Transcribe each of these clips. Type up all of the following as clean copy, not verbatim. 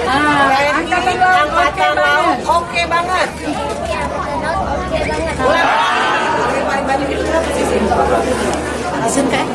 Angkatan laut oke banget. Langsung kan?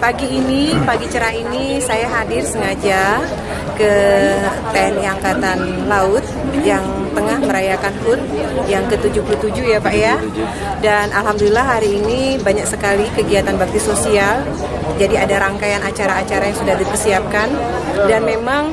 Pak, ini pagi cerah ini saya hadir sengaja ke TNI Angkatan Laut yang tengah merayakan HUT yang ke-77 ya Pak ya. Dan alhamdulillah hari ini banyak sekali kegiatan bakti sosial. Jadi ada rangkaian acara-acara yang sudah dipersiapkan dan memang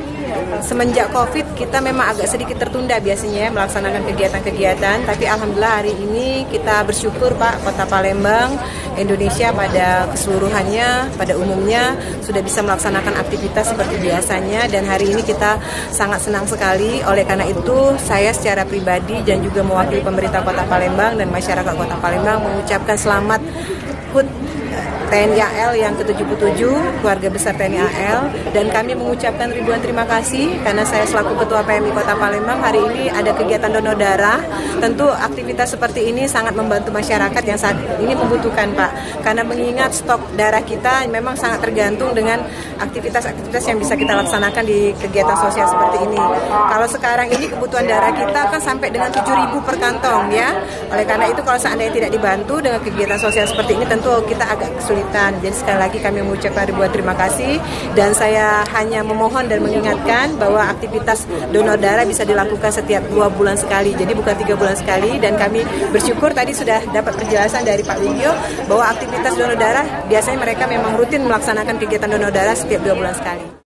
semenjak COVID kita memang agak sedikit tertunda biasanya melaksanakan kegiatan-kegiatan, tapi alhamdulillah hari ini kita bersyukur Pak, Kota Palembang, Indonesia pada keseluruhannya, pada umumnya sudah bisa melaksanakan aktivitas seperti biasanya dan hari ini kita sangat senang sekali. Oleh karena itu saya secara pribadi dan juga mewakili pemerintah Kota Palembang dan masyarakat Kota Palembang mengucapkan selamat HUT TNI AL yang ke-77, keluarga besar TNI AL, dan kami mengucapkan ribuan terima kasih karena saya selaku Ketua PMI Kota Palembang hari ini ada kegiatan donor darah. Tentu aktivitas seperti ini sangat membantu masyarakat yang saat ini membutuhkan Pak, karena mengingat stok darah kita memang sangat tergantung dengan aktivitas-aktivitas yang bisa kita laksanakan di kegiatan sosial seperti ini. Kalau sekarang ini kebutuhan darah kita kan sampai dengan 7.000 per kantong ya. Oleh karena itu kalau seandainya tidak dibantu dengan kegiatan sosial seperti ini tentu kita agak kesulitan. Jadi sekali lagi kami mengucapkan ribuan terima kasih dan saya hanya memohon dan mengingatkan bahwa aktivitas donor darah bisa dilakukan setiap 2 bulan sekali, jadi bukan 3 bulan sekali. Dan kami bersyukur tadi sudah dapat penjelasan dari Pak Widyo bahwa aktivitas donor darah biasanya mereka memang rutin melaksanakan kegiatan donor darah setiap 2 bulan sekali.